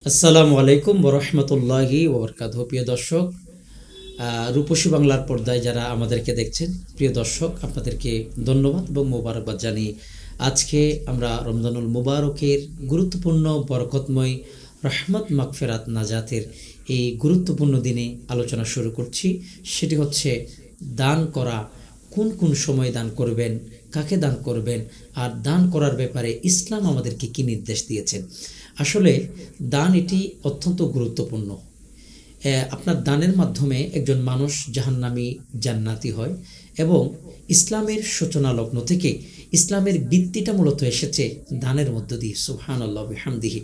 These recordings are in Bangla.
আসসালামু আলাইকুম ওয়া রাহমাতুল্লাহি ওয়া বারাকাতুহু। প্রিয় দর্শক, রূপসী বাংলার পর্দায় যারা আমাদেরকে দেখছেন, প্রিয় দর্শক, আপনাদেরকে ধন্যবাদ এবং মোবারকবাদ জানিয়ে আজকে আমরা রমজানুল মুবারকের গুরুত্বপূর্ণ বরকতময় রহমত মাগফিরাত নাজাতের এই গুরুত্বপূর্ণ দিনে আলোচনা শুরু করছি। সেটি হচ্ছে দান করা। কোন কোন সময় দান করবেন, কাকে দান করবেন, আর দান করার ব্যাপারে ইসলাম আমাদেরকে কি নির্দেশ দিয়েছেন। আসলে দান এটি অত্যন্ত গুরুত্বপূর্ণ। আপনার দানের মাধ্যমে একজন মানুষ জাহান্নামী জান্নাতি হয় এবং ইসলামের সূচনা লগ্ন থেকে ইসলামের ভিত্তিটা মূলত এসেছে দানের মধ্য দিয়ে। সুবহানাল্লাহ বিহামদিহি।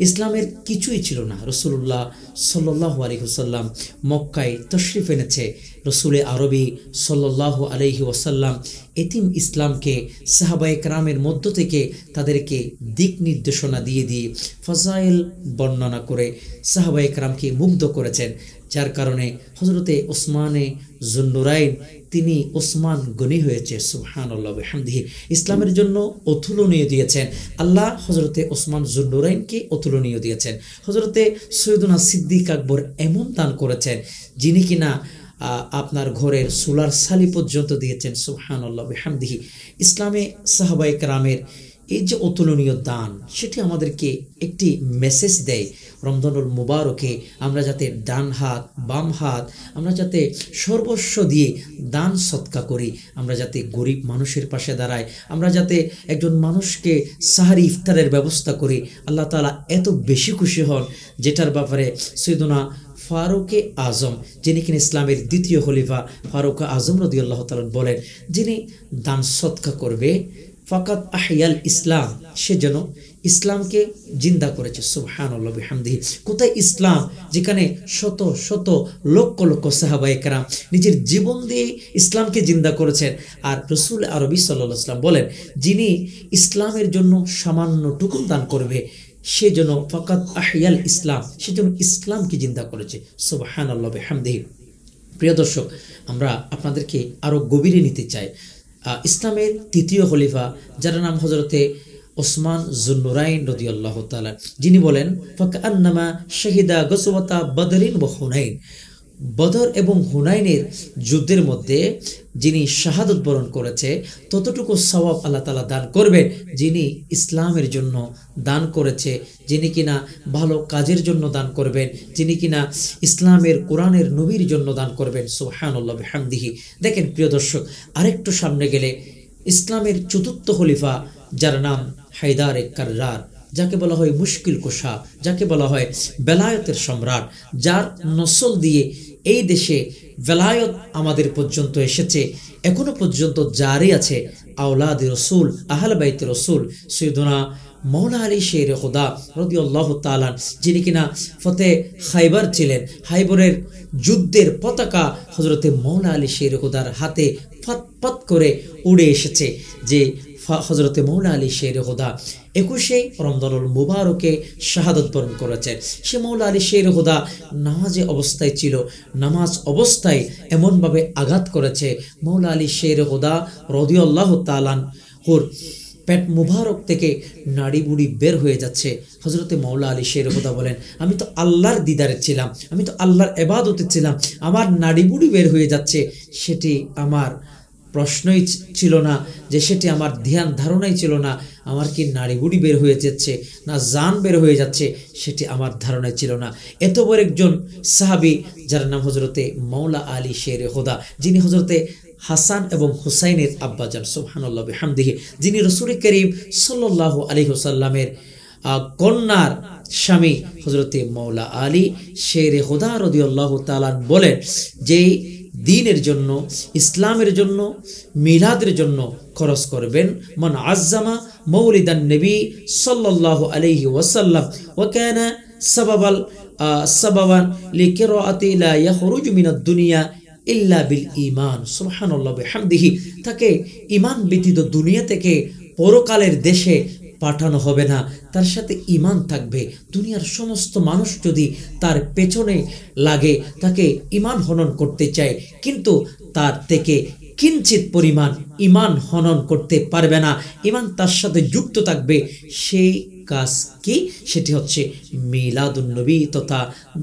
ইসলামের কিছুই ছিল না। রাসূলুল্লাহ সাল্লাল্লাহু আলাইহি ওয়াসাল্লাম মক্কায় তশরিফ এনেছে। রসুলে আরবি সাল্লাল্লাহু আলাইহি ওয়াসাল্লাম এতিম ইসলামকে সাহাবায়ে কেরামের মধ্য থেকে তাদেরকে দিক নির্দেশনা দিয়ে দিয়ে ফাজাইল বর্ণনা করে সাহাবায়ে কেরামকে মুগ্ধ করেছেন, যার কারণে হযরতে ওসমানে যুন্নুরাইন তিনি ওসমান গনি হয়েছে। সুবহানাল্লাহ বিহামদিহি। ইসলামের জন্য অতুলনীয় দিয়েছেন আল্লাহ। হযরতে ওসমান যুন্নুরাইনকে অতুলনীয় দিয়েছেন। হযরতে সৈয়দুনা সিদ্দিক আকবর এমন দান করেছেন যিনি কিনা আপনার ঘরের সোলার সালি পর্যন্ত দিয়েছেন। সুবহানাল্লাহ বিহামদিহি। ইসলামে সাহাবায়ে কেরামের এই যে অতুলনীয় দান, সেটি আমাদেরকে একটি মেসেজ দেয় রমজানুল মুবারকে আমরা যাতে ডান হাত বাম হাত আমরা যাতে সর্বস্ব দিয়ে দান সৎকা করি, আমরা যাতে গরিব মানুষের পাশে দাঁড়াই, আমরা যাতে একজন মানুষকে সাহারি ইফতারের ব্যবস্থা করি। আল্লাহ তাআলা এত বেশি খুশি হন, যেটার ব্যাপারে সৈয়দনা ফারুকে আজম, যিনি কিনা ইসলামের দ্বিতীয় খলিফা ফারুক আজম রাদিয়াল্লাহু তাআলা বলেন, যিনি দান সৎকা করবে ফাকাত আহিয়াল ইসলাম, সে যেন ইসলামকে জিন্দা করেছে। সুবহানাল্লাহ বিহামদিহি। কোথায় ইসলাম, যেখানে শত শত লক্ষ লক্ষ সাহাবায়ে কেরাম নিজের জীবন দিয়ে ইসলামকে জিন্দা করেছেন। আর রসুল আরবি সাল্লাল্লাহু আলাইহি ওয়াসাল্লাম বলেন, যিনি ইসলামের জন্য সামান্যটুকু দান করবে সে যেন ফাকাত আহিয়াল ইসলাম, সে যেন ইসলামকে জিন্দা করেছে। সুবহানাল্লাহ বিহামদিহি। প্রিয় দর্শক, আমরা আপনাদেরকে আরো গভীরে নিতে চাই। ইসলামের তৃতীয় খলিফা, যার নাম হযরতে ওসমান যুন্নুরাইন রাদিয়াল্লাহু তাআলা, যিনি বলেন ফাকান্নামা শাহিদা গজওয়াতা বদরিন ওয়া হুনাইন, বদর এবং হুনাইনের যুদ্ধের মধ্যে যিনি শাহাদত বরণ করেছে ততটুকু সওয়াব আল্লাহ তাআলা দান করবেন যিনি ইসলামের জন্য দান করেছে, যিনি কিনা ভালো কাজের জন্য দান করবেন, যিনি কিনা ইসলামের কোরআনের নবীর জন্য দান করবেন। সুবহানাল্লাহ বিহামদিহি। দেখেন প্রিয় দর্শক, আরেকটু সামনে গেলে ইসলামের চতুর্থ খলিফা, যার নাম হায়দার কাররার, যাকে বলা হয় মুশকিল কুশা, যাকে বলা হয় বেলায়েতের সম্রাট, যার নসল দিয়ে এই দেশে বেলায়েত আমাদের পর্যন্ত এসেছে, এখনো পর্যন্ত জারি আছে। আওলাদে রসুল, আহলে বাইতে রসুল, সৈয়দনা মওলা আলী শের খুদা রাদিয়াল্লাহু তাআলা, যিনি কিনা ফতে খাইবার ছিলেন, খাইবরের যুদ্ধের পতাকা হযরতে মওলা আলী শের খুদার হাতে ফত ফত করে উড়ে এসেছে, যে হযরতে মওলা আলী শের খুদা 21শে রমজানুল মুবারকে শাহাদত বরণ করেছেন। সে মওলা আলী শের খুদা নামাজে অবস্থায় ছিল, নামাজ অবস্থায় এমনভাবে আঘাত করেছে মওলা আলী শের খুদা রাদিয়াল্লাহু তাআলা ওর পেট মুবারক থেকে নাড়ি বুড়ি বের হয়ে যাচ্ছে। হযরতে মওলা আলী শের খুদা বলেন, আমি তো আল্লাহর দিদারে ছিলাম, আমি তো আল্লাহর ইবাদতে ছিলাম, আমার নাড়ি বুড়ি বের হয়ে যাচ্ছে, সেটি আমার প্রশ্নই ছিল না, যে সেটি আমার ধ্যান ধারণাই ছিল না। আমার কি নাড়ি বুড়ি বের হয়ে যাচ্ছে না জান বের হয়ে যাচ্ছে, সেটি আমার ধারণাই ছিল না। এত বড় একজন সাহাবী, যার নাম হযরতে মওলা আলী শের খুদা, যিনি হযরতে হাসান এবং হুসাইনের আব্বাজান। সুবহানাল্লাহ বিহামদিহি। যিনি রাসূল করিম সাল্লাল্লাহু আলাইহি ওয়াসাল্লামের কন্যার স্বামী হযরতে মওলা আলী শের খুদা রাদিয়াল্লাহু তাআলা বলেন, যে দ্বীনের জন্য, ইসলামের জন্য, মিলাদের জন্য খরচ করবেন, মান আজ্জামা মৌলিদান নবী সাল্লাল্লাহু আলাইহি ওয়াসাল্লাম ওয়া কানা সাবাবান লিকিরাআতি লা ইয়াখরুজু মিনাদ দুনিয়া ইল্লা বিল ঈমান। সুবহানাল্লাহ বিহামদিহি। তাকে ঈমান ব্যতীত দুনিয়া থেকে পরকালের দেশে পাঠানো হবে না, তার সাথে ঈমান থাকবে। দুনিয়ার সমস্ত মানুষ যদি তার পেছনে লাগে, তাকে ঈমান হনন করতে চায়, কিন্তু তার থেকে কিঞ্চিত পরিমাণ ইমান হনন করতে পারবে না, ইমান তার সাথে যুক্ত থাকবে। সেই কাজ কি? সেটি হচ্ছে মিলাদুন নবী তথা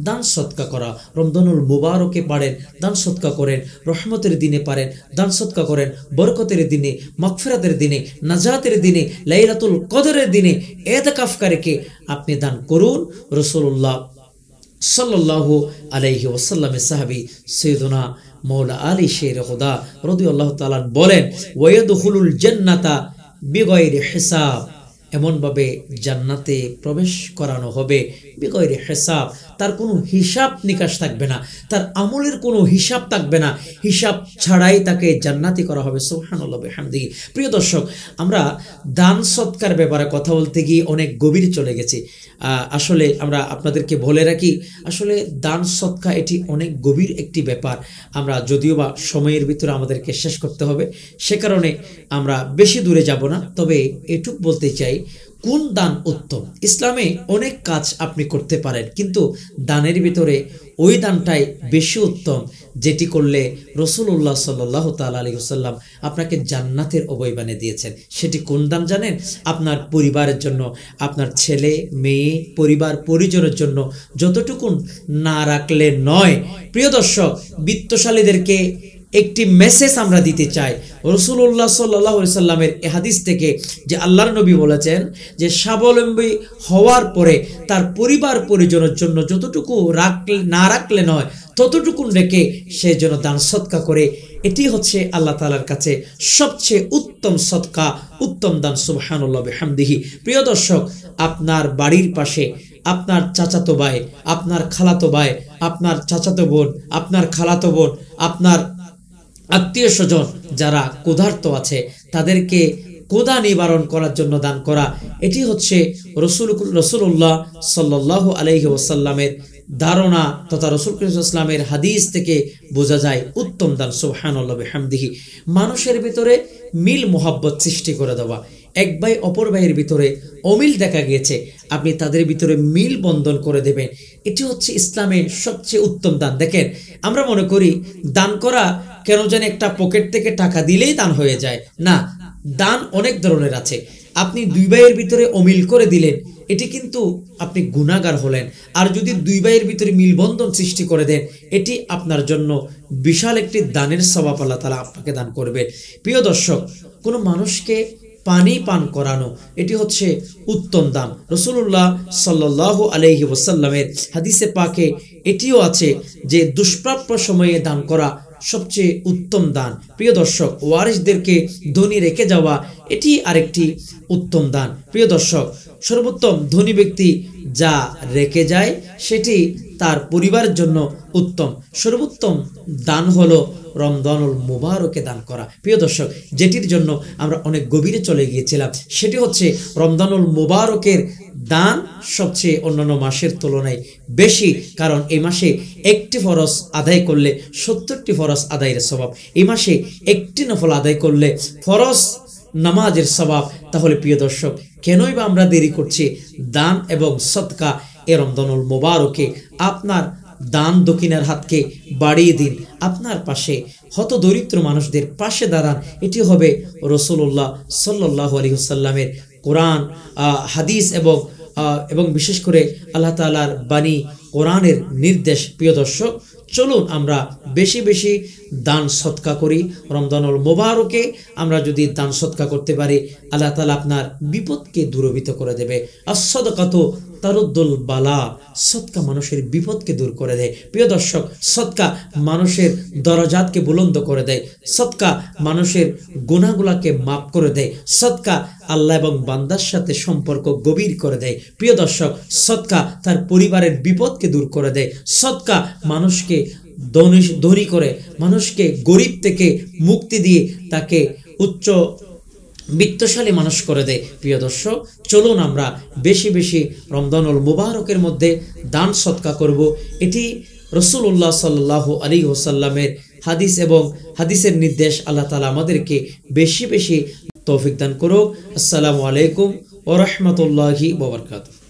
দান সৎকা করা। রমজানুল মুবারকে পারেন দান সৎকা করেন, রহমতের দিনে পারেন দান সৎকা করেন, বরকতের দিনে, মাগফিরাতের দিনে, নাজাতের দিনে, লাইলাতুল কদরের দিনে ইতিকাফকারীকে আপনি দান করুন। রাসূলুল্লাহ সাল্লাল্লাহু আলাইহি ওয়াসাল্লামের সাহাবী সাইয়্যিদুনা মাওলা আলী শের খুদা রাদিয়াল্লাহু তাআলা বলেন, ওয়ায়াদখুলুল জান্নাতা বিগাইরি হিসাব, এমনভাবে জান্নাতে প্রবেশ করানো হবে বিগাইরি হিসাব, তার কোনো হিসাব নিকাশ থাকবে না, তার আমলের কোনো হিসাব থাকবে না, হিসাব ছাড়াই তাকে জান্নাতি করা হবে। সুবহানাল্লাহ বিহামদিহি। প্রিয় দর্শক, আমরা দান সৎকার ব্যাপারে কথা বলতে গিয়ে অনেক গভীর চলে গেছি। আসলে আমরা আপনাদেরকে বলে রাখি, আসলে দান সৎকা এটি অনেক গভীর একটি ব্যাপার। আমরা যদিও বা সময়ের ভিতরে আমাদেরকে শেষ করতে হবে, সে কারণে আমরা বেশি দূরে যাব না। তবে এটুক বলতে চাই, কোন দান উত্তম? ইসলামে অনেক কাজ আপনি করতে পারেন, কিন্তু দানের ভিতরে ওই দানটাই বেশি উত্তম যেটি করলে রাসূলুল্লাহ সাল্লাল্লাহু তাআলা আলাইহি ওয়াসাল্লাম আপনাকে জান্নাতের অবয়বানে দিয়েছেন। সেটি কোন দান জানেন? আপনার পরিবারের জন্য, আপনার ছেলে মেয়ে পরিবার পরিজনের জন্য যতটুকু না রাখলে নয়। প্রিয় দর্শক, বিত্তশালীদেরকে একটি মেসেজ আমরা দিতে চাই। রাসূলুল্লাহ সাল্লাল্লাহু আলাইহি সাল্লামের এই হাদিস থেকে যে আল্লাহর নবী বলেছেন যে স্বাবলম্বী হওয়ার পরে তার পরিবার পরিজনের জন্য যতটুকু না রাখলে নয় ততটুকু রেখে সে যেন দান সৎকা করে। এটি হচ্ছে আল্লাহ তাআলার কাছে সবচেয়ে উত্তম সৎকা, উত্তম দান। সুবহানাল্লাহ বিহামদিহি। প্রিয় দর্শক, আপনার বাড়ির পাশে আপনার চাচাতো ভাই, আপনার খালাতো ভাই, আপনার চাচাতো বোন, আপনার খালাতো বোন, আপনার আত্মীয় স্বজন যারা ক্ষুধার্ত আছে তাদেরকে ক্ষুধা নিবারণ করার জন্য দান করা, এটি হচ্ছে রাসূলুল্লাহ সাল্লাল্লাহু আলাইহি ওয়াসাল্লামের ধারণা তথা রাসূল করিম সাল্লাল্লাহু আলাইহি ওয়াসাল্লামের হাদিস থেকে বোঝা যায় উত্তম দান। সুবহানাল্লাহ বিহামদিহি। মানুষের ভিতরে মিল মোহাব্বত সৃষ্টি করে দেওয়া, এক ভাই অপর ভাইয়ের ভিতরে অমিল দেখা গিয়েছে, আপনি তাদের ভিতরে মিল বন্ধন করে দেবেন, এটি হচ্ছে ইসলামের সবচেয়ে উত্তম দান। দেখেন, আমরা মনে করি দান করা কেন জানি একটা পকেট থেকে টাকা দিলেই দান হয়ে যায়। না, দান অনেক ধরনের আছে। আপনি দুই ভাইয়ের ভিতরে অমিল করে দিলেন, এটি কিন্তু আপনি গুনাহগার হলেন। আর যদি দুই ভাইয়ের ভিতরে মিলবন্ধন সৃষ্টি করে দেন, এটি আপনার জন্য বিশাল একটি দানের সওয়াব আল্লাহ তাআলা আপনাকে দান করবেন। প্রিয় দর্শক, কোনো মানুষকে পানি পান করানো, এটি হচ্ছে উত্তম দান। রাসূলুল্লাহ সাল্লাল্লাহু আলাইহি ওয়াসাল্লামের হাদিসে পাকে এটিও আছে যে দুষ্প্রাপ্য সময়ে দান করা সবচেয়ে উত্তম দান। প্রিয় দর্শক, ওয়ারিসদেরকে ধনী রেখে যাওয়া, এটি আরেকটি উত্তম দান। প্রিয় দর্শক, সর্বোত্তম ধনী ব্যক্তি যা রেখে যায় সেটি তার পরিবারের জন্য উত্তম। সর্বোত্তম দান হলো রমজানুল মুবারকে দান করা। প্রিয় দর্শক, যেটির জন্য আমরা অনেক গভীরে চলে গিয়েছিলাম, সেটি হচ্ছে রমজানুল মুবারকের দান সবচেয়ে অন্যান্য মাসের তুলনায় বেশি, কারণ এই মাসে একটি ফরজ আদায় করলে 70টি ফরজ আদায়ের সওয়াব, এই মাসে একটি নফল আদায় করলে ফরজ নামাজের সওয়াব। তাহলে প্রিয় দর্শক, কেনই বা আমরা দেরি করছি? দান এবং সদকা এ রমজানুল মুবারকে আপনার দান দক্ষিণার হাতকে বাড়িয়ে দিন, আপনার পাশে হত দরিদ্র মানুষদের পাশে দাঁড়ান। এটি হবে রাসূলুল্লাহ সাল্লাল্লাহু আলাইহি ওয়াসাল্লামের কোরআন, হাদিস এবং বিশেষ করে আল্লাহ তাআলার বাণী কোরআনের নির্দেশ। প্রিয় দর্শক, চলুন আমরা বেশি বেশি দান সৎকা করি। রমজানুল মুবারকে আমরা যদি দান সৎকা করতে পারি, আল্লাহ তাআলা আপনার বিপদকে দূরীভূত করে দেবে। as-সাদাকাতু তারুদ্দুল বালা, সৎকা মানুষের বিপদকে দূর করে দেয়। প্রিয় দর্শক, সৎকা মানুষের দরজাতকে বুলন্দ করে দেয়, সৎকা মানুষের গুনাহগুলোকে মাফ করে দেয়, সৎকা আল্লাহ এবং বান্দার সাথে সম্পর্ক গভীর করে দেয়। প্রিয় দর্শক, সৎকা তার পরিবারের বিপদকে দূর করে দেয়, সৎকা মানুষকে ধনী করে, মানুষকে গরিব থেকে মুক্তি দিয়ে তাকে উচ্চ বিত্তশালী মানুষ করে দেয়। প্রিয় দর্শক, চলুন আমরা বেশি বেশি রমজানুল মুবারকের মধ্যে দান সৎকা করব। এটি রাসূলুল্লাহ সাল্লাল্লাহু আলাইহি ওয়াসাল্লামের হাদিস এবং হাদিসের নির্দেশ। আল্লাহ তাআলা আমাদেরকে বেশি বেশি তৌফিক দান করুক। আসসালামু আলাইকুম ওয়া রাহমাতুল্লাহি ওয়া বারাকাতুহু।